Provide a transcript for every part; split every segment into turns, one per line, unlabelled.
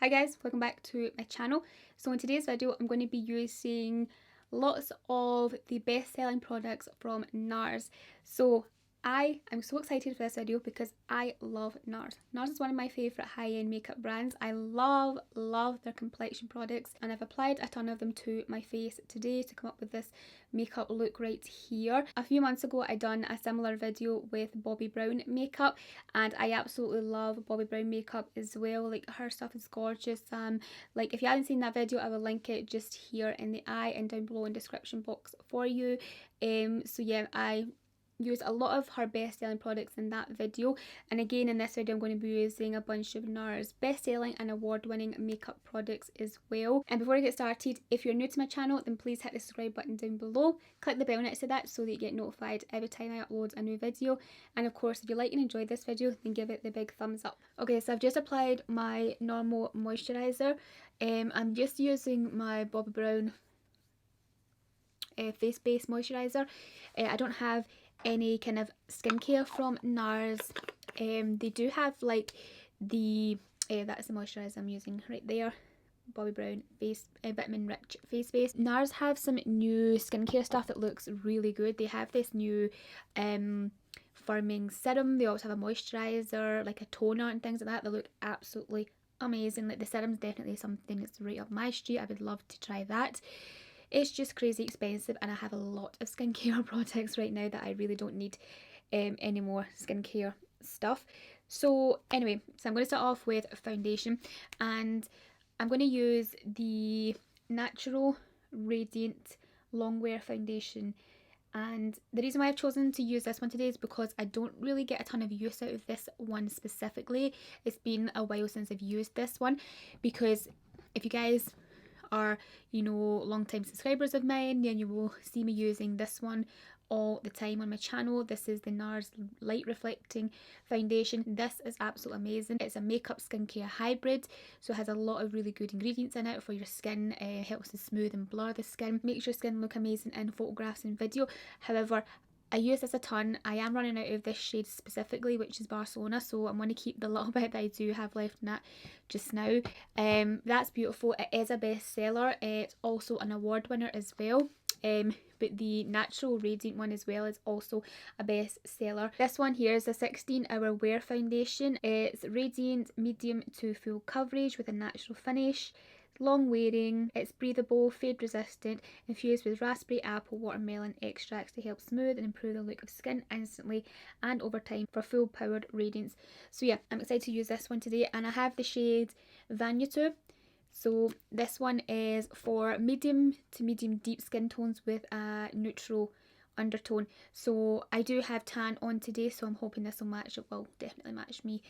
Hi guys, welcome back to my channel. So in today's video I'm going to be using lots of the best-selling products from NARS. So I am so excited for this video because I love NARS. NARS is one of my favourite high-end makeup brands. I love their complexion products, and I've applied a ton of them to my face today to come up with this makeup look right here. A few months ago I done a similar video with Bobbi Brown makeup, and I absolutely love Bobbi Brown makeup as well. Like, her stuff is gorgeous. Like, if you haven't seen that video, I will link it just here in the eye and down below in the description box for you. So yeah, I use a lot of her best selling products in that video, and again in this video I'm going to be using a bunch of NARS best selling and award winning makeup products as well. And before I get started, if you're new to my channel, then please hit the subscribe button down below, click the bell next to that so that you get notified every time I upload a new video, and of course if you like and enjoy this video then give it the big thumbs up. Okay, so I've just applied my normal moisturiser. I'm just using my Bobbi Brown face base moisturiser. I don't have any kind of skincare from NARS. They do have like the that's the moisturiser I'm using right there, Bobbi Brown face vitamin rich face base. NARS have some new skincare stuff that looks really good. They have this new firming serum. They also have a moisturiser, like a toner and things like that. They look absolutely amazing. Like, the serum's definitely something that's right up my street. I would love to try that. It's just crazy expensive, and I have a lot of skincare products right now that I really don't need any more skincare stuff. So anyway, so I'm going to start off with foundation, and I'm going to use the Natural Radiant Longwear foundation. And the reason why I've chosen to use this one today is because I don't really get a ton of use out of this one specifically. It's been a while since I've used this one, because if you guys are, you know, long time subscribers of mine, then you will see me using this one all the time on my channel. This is the NARS Light Reflecting Foundation. This is absolutely amazing. It's a makeup skincare hybrid, so it has a lot of really good ingredients in it for your skin. Helps to smooth and blur the skin, makes your skin look amazing in photographs and video. However, I use this a ton. I am running out of this shade specifically, which is Barcelona, so I'm going to keep the little bit that I do have left in that just now. That's beautiful. It is a bestseller. It's also an award winner as well. But the Natural Radiant one as well is also a bestseller. This one here is a 16-hour wear foundation. It's radiant, medium to full coverage with a natural finish. Long wearing, it's breathable, fade resistant, infused with raspberry, apple, watermelon extracts to help smooth and improve the look of skin instantly and over time for full powered radiance. So yeah, I'm excited to use this one today, and I have the shade Vanuatu. So this one is for medium to medium deep skin tones with a neutral undertone. So I do have tan on today, so I'm hoping this will match. It will definitely match me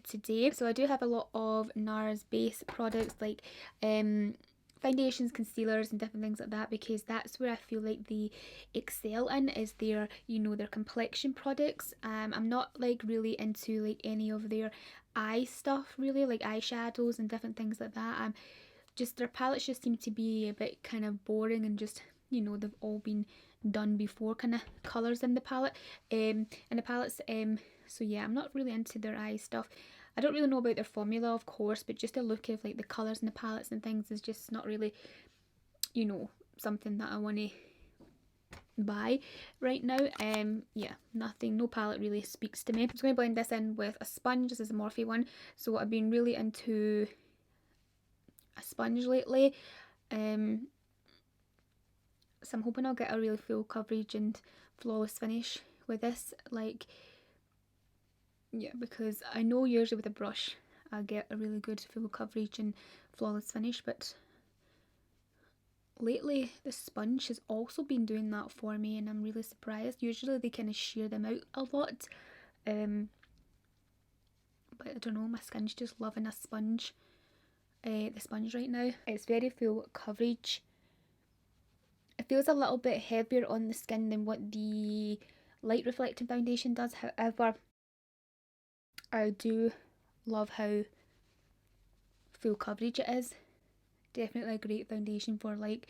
today. So I do have a lot of NARS base products, like foundations, concealers and different things like that, because that's where I feel like they excel in, is their, you know, their complexion products. I'm not like really into like any of their eye stuff really, like eyeshadows and different things like that. Just their palettes just seem to be a bit kind of boring, and just, you know, they've all been done before kind of colours in the palette, in the palettes. So yeah, I'm not really into their eye stuff. I don't really know about their formula, of course, but just the look of like the colours in the palettes and things is just not really, you know, something that I want to buy right now. Yeah, nothing, no palette really speaks to me. I'm just going to blend this in with a sponge. This is a Morphe one, so I've been really into a sponge lately. So I'm hoping I'll get a really full coverage and flawless finish with this. Like, yeah, because I know usually with a brush I get a really good full coverage and flawless finish, but lately the sponge has also been doing that for me, and I'm really surprised. Usually they kind of shear them out a lot, but I don't know, my skin's just loving a sponge. The sponge right now, it's very full coverage. It feels a little bit heavier on the skin than what the light reflecting foundation does. However, I do love how full coverage it is. Definitely a great foundation for like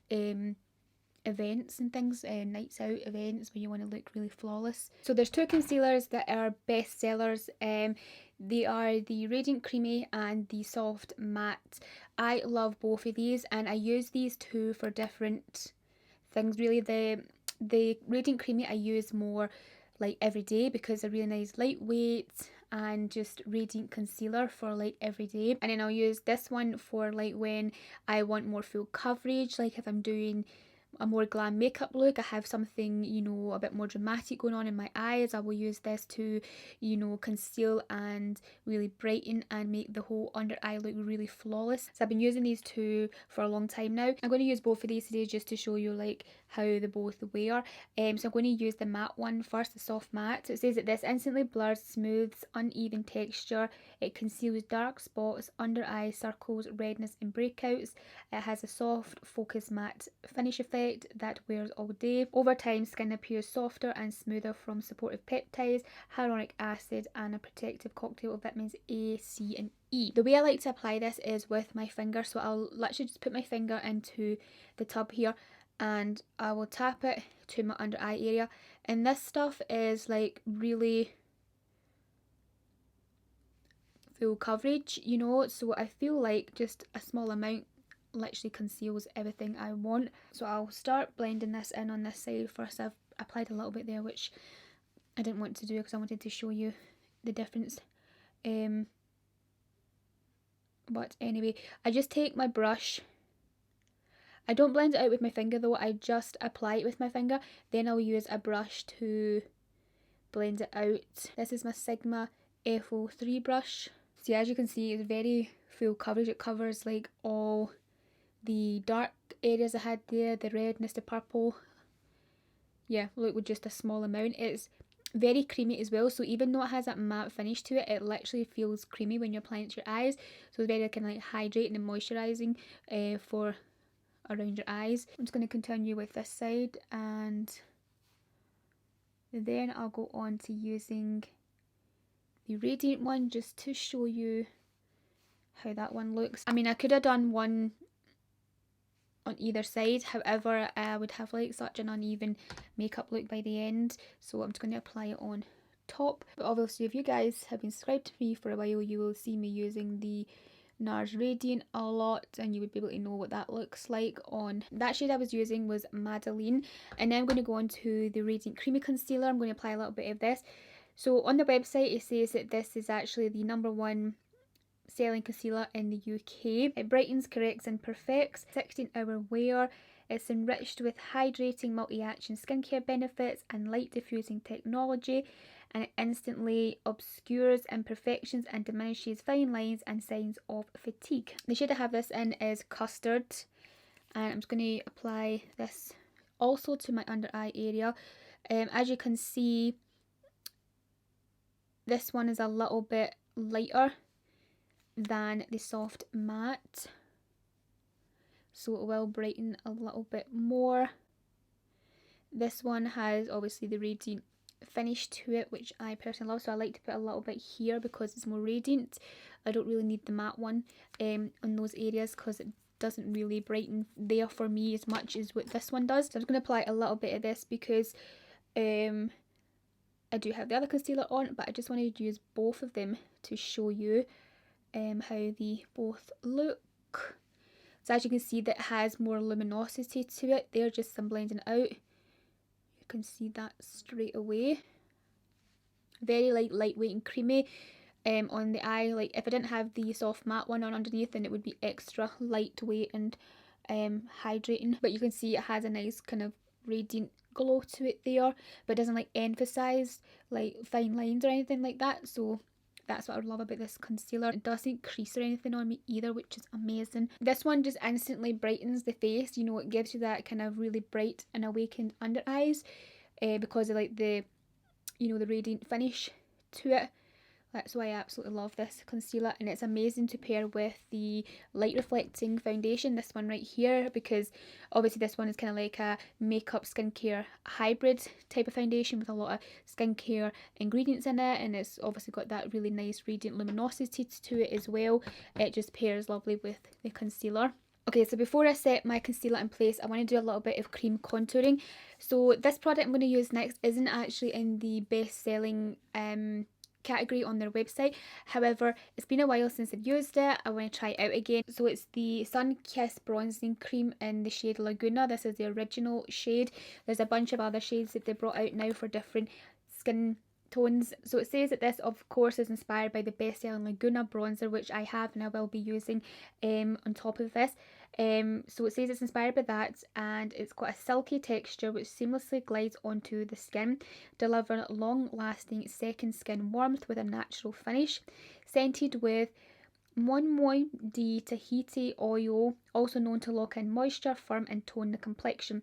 if events and things, nights out events where you want to look really flawless. So there's two concealers that are best sellers. They are the Radiant Creamy and the Soft Matte. I love both of these, and I use these two for different things really. The Radiant Creamy I use more like every day because they're really nice, lightweight, and just radiant concealer for like every day. And then I'll use this one for like when I want more full coverage, like if I'm doing a more glam makeup look, I have something, you know, a bit more dramatic going on in my eyes, I will use this to, you know, conceal and really brighten and make the whole under eye look really flawless. So I've been using these two for a long time now. I'm going to use both of these today just to show you like how they both wear. So I'm going to use the matte one first, the soft matte. So it says that this instantly blurs, smooths uneven texture, it conceals dark spots, under eye circles, redness and breakouts. It has a soft focus matte finish effect that wears all day. Over time, skin appears softer and smoother from supportive peptides, hyaluronic acid and a protective cocktail of vitamins A, C and E. The way I like to apply this is with my finger, so I'll literally just put my finger into the tub here and I will tap it to my under eye area, and this stuff is like really full coverage, you know, so I feel like just a small amount literally conceals everything I want. So I'll start blending this in on this side first. I've applied a little bit there, which I didn't want to do because I wanted to show you the difference. But anyway, I just take my brush. I don't blend it out with my finger though, I just apply it with my finger. Then I'll use a brush to blend it out. This is my Sigma F03 brush. See, as you can see, it's very full coverage. It covers like all the dark areas I had there, the redness, the purple. Yeah, look, with just a small amount. It's very creamy as well, so even though it has that matte finish to it, it literally feels creamy when you're applying it to your eyes. So it's very kind of like hydrating and moisturising for around your eyes. I'm just going to continue with this side, and then I'll go on to using the Radiant one just to show you how that one looks. I mean, I could have done one on either side, however I would have like such an uneven makeup look by the end, so I'm just going to apply it on top. But obviously if you guys have been subscribed to me for a while, you will see me using the NARS Radiant a lot, and you would be able to know what that looks like on. That shade I was using was Madeline, and then I'm going to go on to the Radiant Creamy Concealer. I'm going to apply a little bit of this. So on the website it says that this is actually the #1 selling concealer in the UK. It brightens, corrects and perfects. 16-hour wear. It's enriched with hydrating multi-action skincare benefits and light diffusing technology, and it instantly obscures imperfections and diminishes fine lines and signs of fatigue. The shade I have this in is Custard, and I'm just going to apply this also to my under eye area. As you can see, this one is a little bit lighter than the soft matte, so it will brighten a little bit more. This one has obviously the radiant finish to it, which I personally love, so I like to put a little bit here because it's more radiant. I don't really need the matte one on those areas because it doesn't really brighten there for me as much as what this one does. So I'm just going to apply a little bit of this because I do have the other concealer on, but I just wanted to use both of them to show you how they both look. So as you can see, that it has more luminosity to it. They're just some blending out. You can see that straight away. Very lightweight and creamy on the eye. Like if I didn't have the soft matte one on underneath, then it would be extra lightweight and hydrating. But you can see it has a nice kind of radiant glow to it there, but it doesn't like emphasize like fine lines or anything like that. So that's what I love about this concealer. It doesn't crease or anything on me either, which is amazing. This one just instantly brightens the face. You know, it gives you that kind of really bright and awakened under eyes because of like the, you know, the radiant finish to it. That's why I absolutely love this concealer, and it's amazing to pair with the light reflecting foundation, this one right here, because obviously this one is kind of like a makeup skincare hybrid type of foundation with a lot of skincare ingredients in it, and it's obviously got that really nice radiant luminosity to it as well. It just pairs lovely with the concealer. Okay, so before I set my concealer in place, I want to do a little bit of cream contouring. So this product I'm going to use next isn't actually in the best-selling category on their website. However, it's been a while since I've used it. I want to try it out again. So it's the Sun Kiss Bronzing Cream in the shade Laguna. This is the original shade. There's a bunch of other shades that they brought out now for different skin tones. So it says that this of course is inspired by the best-selling Laguna bronzer, which I have and I will be using on top of this. So it says it's inspired by that, and it's got a silky texture which seamlessly glides onto the skin, delivering long-lasting second skin warmth with a natural finish. Scented with Mon Moi de Tahiti oil, also known to lock in moisture, firm and tone the complexion.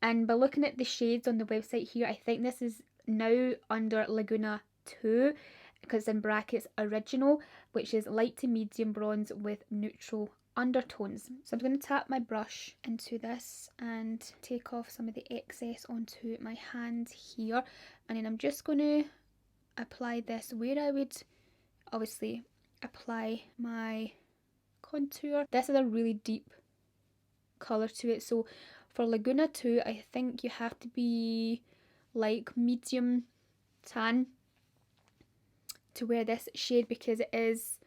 And by looking at the shades on the website here, I think this is now under Laguna 2, because in brackets original, which is light to medium bronze with neutral undertones. So I'm going to tap my brush into this and take off some of the excess onto my hand here, and then I'm just going to apply this where I would obviously apply my contour. This is a really deep colour to it, so for Laguna 2 I think you have to be like medium tan to wear this shade because it is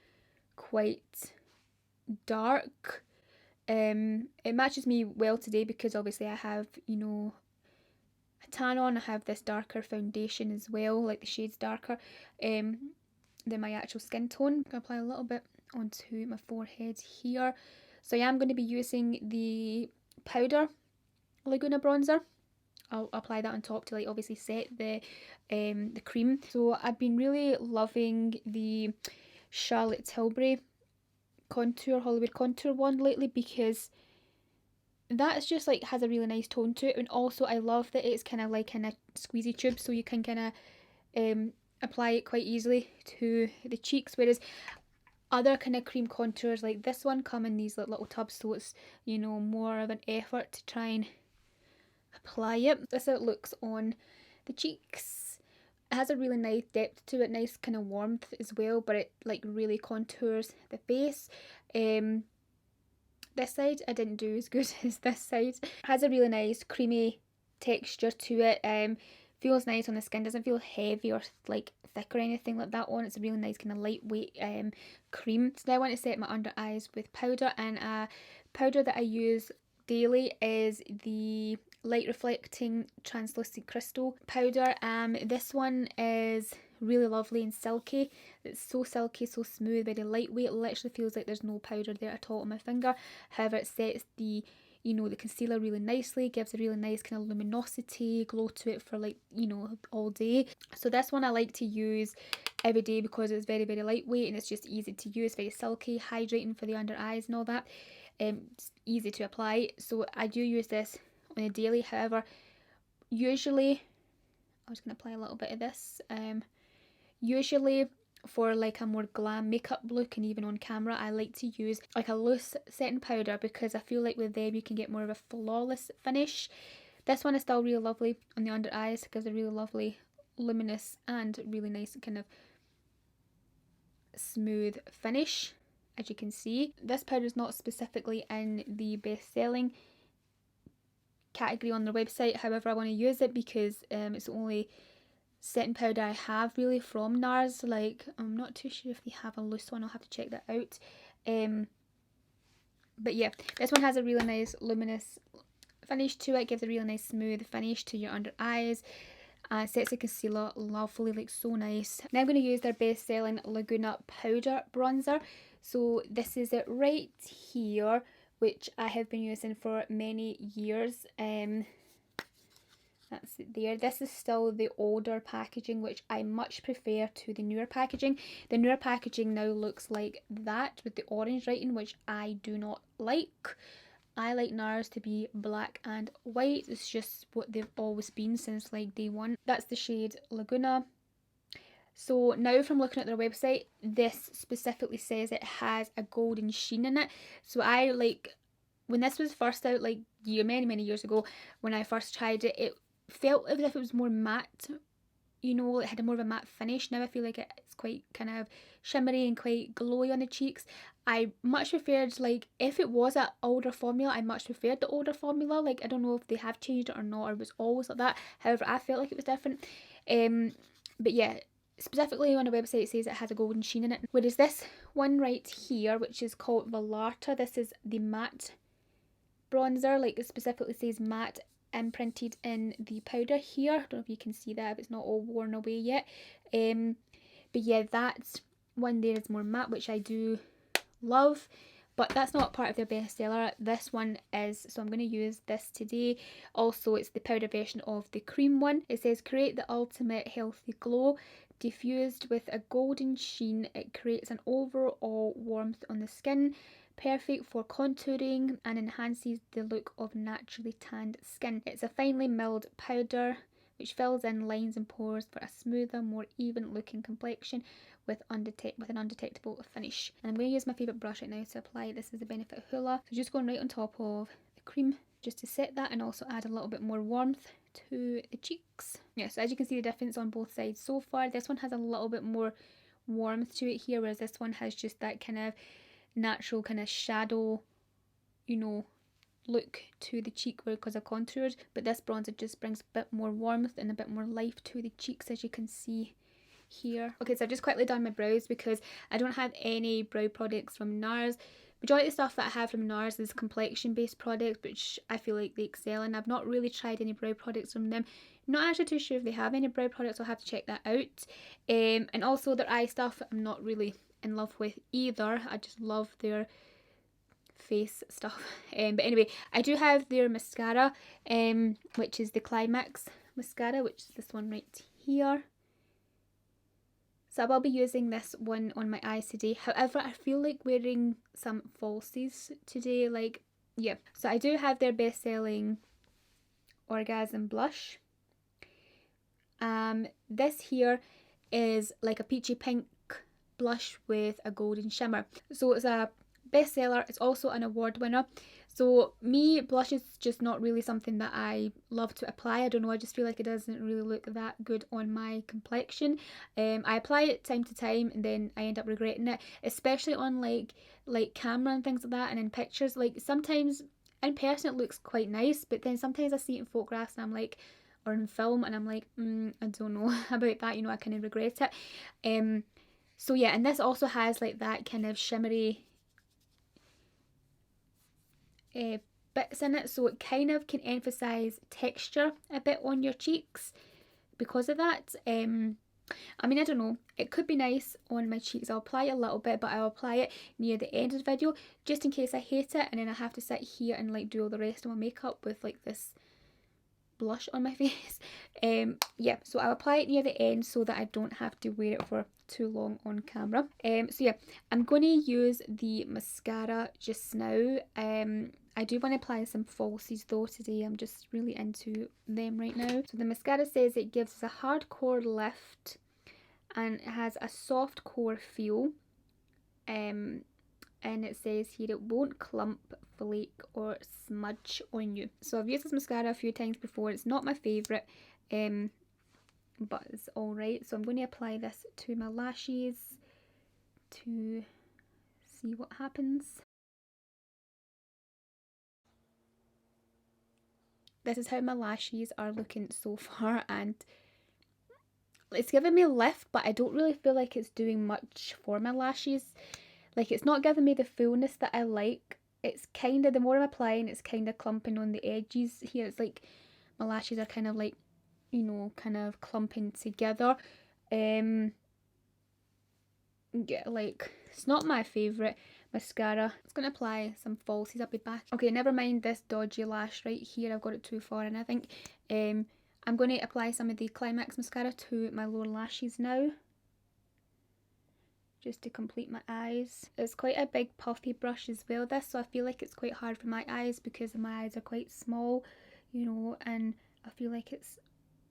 quite dark. It matches me well today because obviously I have, you know, a tan on. I have this darker foundation as well, like the shade's darker than my actual skin tone. I'm going to apply a little bit onto my forehead here. So I am going to be using the powder Laguna bronzer. I'll apply that on top to like obviously set the cream. So I've been really loving the Charlotte Tilbury contour, Hollywood contour one lately, because that's just like has a really nice tone to it, and also I love that it's kind of like in a squeezy tube, so you can kind of apply it quite easily to the cheeks, whereas other kind of cream contours like this one come in these little tubs, so it's, you know, more of an effort to try and apply it. This is how it looks on the cheeks. It has a really nice depth to it, nice kind of warmth as well, but it like really contours the face. This side I didn't do as good as this side. It has a really nice creamy texture to it. Feels nice on the skin, doesn't feel heavy or like thick or anything like that on. It's a really nice kind of lightweight cream. So now I want to set my under eyes with powder, and a powder that I use daily is the light reflecting translucent crystal powder. This one is really lovely and silky. It's so silky, so smooth, very lightweight. It literally feels like there's no powder there at all on my finger. However, it sets the, you know, the concealer really nicely, gives a really nice kind of luminosity, glow to it for like, you know, all day. So this one I like to use every day because it's very, very lightweight and it's just easy to use, very silky, hydrating for the under eyes and all that. It's easy to apply, so I do use this on a daily. However, usually I'm just going to apply a little bit of this. Usually for like a more glam makeup look, and even on camera, I like to use like a loose setting powder because I feel like with them you can get more of a flawless finish. This one is still really lovely on the under eyes. It gives a really lovely luminous and really nice kind of smooth finish. As you can see, this powder is not specifically in the best-selling category on their website. However, I want to use it because it's the only setting powder I have really from NARS. Like, I'm not too sure if they have a loose one. I'll have to check that out. But yeah, this one has a really nice luminous finish to it. Gives a really nice smooth finish to your under eyes. Sets the concealer lovely, like so nice. Now I'm going to use their best-selling Laguna powder bronzer. So this is it right here, which I have been using for many years. That's it there. This is still the older packaging, which I much prefer to the newer packaging. The newer packaging now looks like that with the orange writing, which I do not like. I like NARS to be black and white. It's just what they've always been since like day one. That's the shade Laguna. So now from looking at their website, this specifically says it has a golden sheen in it. So I like, when this was first out like many years ago, when I first tried it, it felt as if it was more matte, you know, it had a more of a matte finish. Now I feel like it's quite kind of shimmery and quite glowy on the cheeks. I much preferred, like, if it was an older formula, I much preferred the older formula. Like, I don't know if they have changed it or not, or it was always like that. However, I felt like it was different. But yeah, specifically on the website it says it has a golden sheen in it. Whereas this one right here, which is called Velarta, this is the matte bronzer. Like, it specifically says matte imprinted in the powder here. I don't know if you can see that, if it's not all worn away yet. But yeah, that one there is more matte, which I do love, but that's not part of their bestseller. This one is, so I'm going to use this today. Also, it's the powder version of the cream one. It says, create the ultimate healthy glow. Diffused with a golden sheen, it creates an overall warmth on the skin, perfect for contouring and enhances the look of naturally tanned skin. It's a finely milled powder which fills in lines and pores for a smoother, more even looking complexion with an undetectable finish. And I'm going to use my favourite brush right now to apply. This is the Benefit Hoola. So just going right on top of the cream just to set that and also add a little bit more warmth to the cheeks. Yeah, so as you can see the difference on both sides so far. This one has a little bit more warmth to it here, whereas this one has just that kind of natural kind of shadow, you know, look to the cheek because I contoured. But this bronzer just brings a bit more warmth and a bit more life to the cheeks, as you can see here. Okay, so I've just quickly done my brows because I don't have any brow products from NARS. Majority of the stuff that I have from NARS is complexion based products, which I feel like they excel in. I've not really tried any brow products from them. Not actually too sure if they have any brow products, I'll have to check that out. And also their eye stuff I'm not really in love with either. I just love their face stuff. But anyway, I do have their mascara, which is the Climax mascara, which is this one right here. So I will be using this one on my eyes today. However, I feel like wearing some falsies today. Like, yeah. So I do have their best-selling Orgasm blush. This here is like a peachy pink blush with a golden shimmer. So it's a bestseller. It's also an award winner. So me, blush is just not really something that I love to apply. I don't know, I just feel like it doesn't really look that good on my complexion. I apply it time to time and then I end up regretting it, especially on like camera and things like that, and in pictures. Like sometimes in person it looks quite nice, but then sometimes I see it in photographs and I'm like, or in film, and I'm like, I don't know about that, you know, I kind of regret it. So yeah, and this also has like that kind of shimmery bits in it, so it kind of can emphasize texture a bit on your cheeks because of that. I mean, I don't know, it could be nice on my cheeks. I'll apply it a little bit, but I'll apply it near the end of the video just in case I hate it and then I have to sit here and like do all the rest of my makeup with like this blush on my face. Yeah, so I'll apply it near the end so that I don't have to wear it for too long on camera. So yeah, I'm going to use the mascara just now. I do want to apply some falsies though today. I'm just really into them right now. So the mascara says it gives us a hardcore lift and it has a soft core feel. And it says here it won't clump, flake or smudge on you. So I've used this mascara a few times before. It's not my favourite, but it's alright. So I'm going to apply this to my lashes to see what happens. This is how my lashes are looking so far, and it's giving me a lift, but I don't really feel like it's doing much for my lashes. Like, it's not giving me the fullness that I like. It's kind of, the more I'm applying, it's kind of clumping on the edges here. It's like my lashes are kind of like, you know, kind of clumping together. Yeah, like, it's not my favourite mascara. It's going to apply some falsies. I'll be back. Okay, never mind this dodgy lash right here. I've got it too far, and I think I'm going to apply some of the Climax mascara to my lower lashes now, just to complete my eyes. It's quite a big puffy brush as well, this, so I feel like it's quite hard for my eyes because my eyes are quite small, you know, and I feel like it's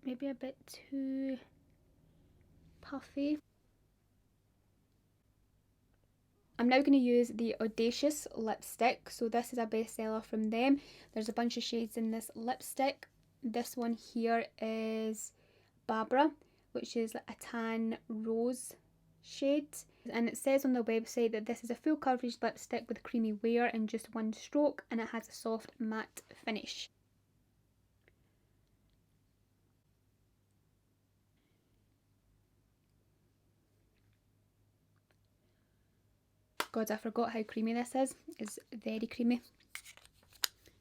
maybe a bit too puffy. I'm now going to use the Audacious lipstick. So this is a bestseller from them. There's a bunch of shades in this lipstick. This one here is Barbara, which is a tan rose shade. And it says on the website that this is a full coverage lipstick with creamy wear in just one stroke, and it has a soft matte finish. God, I forgot how creamy this is. It's very creamy.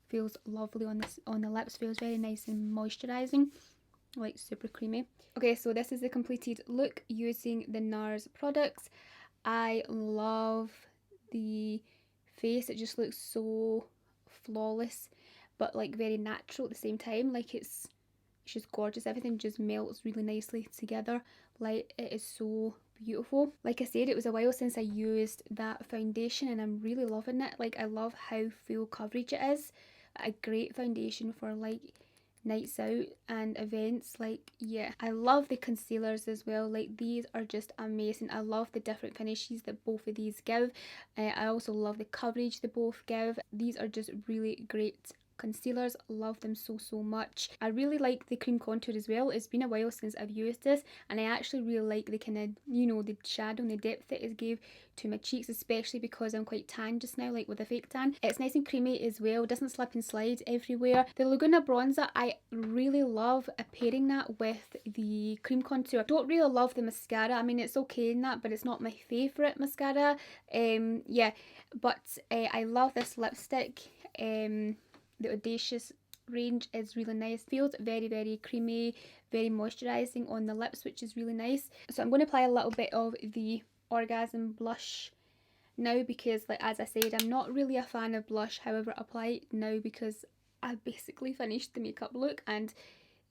Feels lovely on the lips, feels very nice and moisturising, like super creamy. Okay, so this is the completed look using the NARS products. I love the face, it just looks so flawless, but like very natural at the same time. Like it's just gorgeous, everything just melts really nicely together. Like it is so beautiful. Like I said, it was a while since I used that foundation and I'm really loving it. Like I love how full coverage it is. A great foundation for like nights out and events. Like yeah, I love the concealers as well. Like these are just amazing. I love the different finishes that both of these give. I also love the coverage they both give. These are just really great concealers, love them so much. I really like the cream contour as well. It's been a while since I've used this and I actually really like the kind of, you know, the shadow and the depth that it gave to my cheeks, especially because I'm quite tan just now, like with a fake tan. It's nice and creamy as well, doesn't slip and slide everywhere. The Laguna bronzer, I really love pairing that with the cream contour. I don't really love the mascara. I mean, it's okay in that, but it's not my favourite mascara. Yeah, but I love this lipstick. The Audacious range is really nice. Feels very creamy, very moisturising on the lips, which is really nice. So I'm going to apply a little bit of the Orgasm blush now because, like as I said, I'm not really a fan of blush. However, apply it now because I basically finished the makeup look and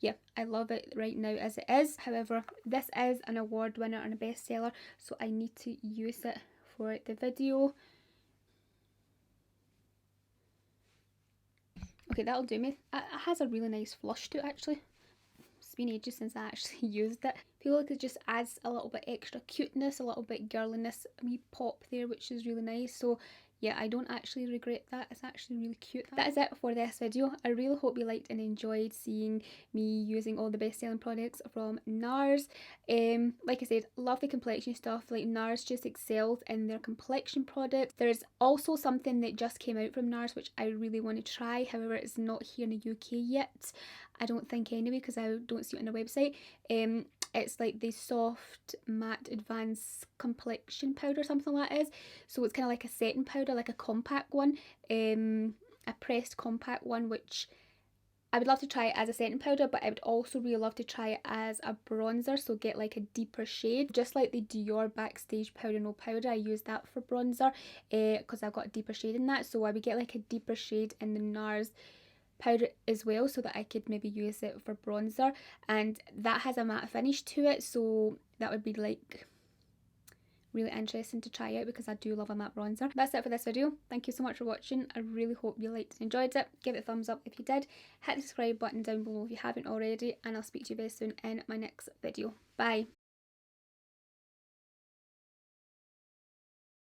yeah, I love it right now as it is. However, this is an award winner and a bestseller, so I need to use it for the video. Okay, that'll do me. It has a really nice flush to it actually. It's been ages since I actually used it. I feel like it just adds a little bit extra cuteness, a little bit girliness, a wee pop there, which is really nice. So yeah, I don't actually regret that. It's actually really cute. That is it for this video. I really hope you liked and enjoyed seeing me using all the best-selling products from NARS. Like I said, love the complexion stuff. Like NARS just excels in their complexion products. There's also something that just came out from NARS which I really want to try. However, it's not here in the UK yet. I don't think anyway because I don't see it on the website. It's like the soft matte advanced complexion powder, something like that is. So it's kind of like a setting powder, like a compact one, a pressed compact one, which I would love to try it as a setting powder, but I would also really love to try it as a bronzer, so get like a deeper shade, just like the Dior Backstage Powder No Powder. I use that for bronzer because I've got a deeper shade in that, so I would get like a deeper shade in the NARS powder as well so that I could maybe use it for bronzer, and that has a matte finish to it, so that would be like really interesting to try out because I do love a matte bronzer. That's it for this video. Thank you so much for watching. I really hope you liked and enjoyed it. Give it a thumbs up if you did. Hit the subscribe button down below if you haven't already, and I'll speak to you very soon in my next video. Bye.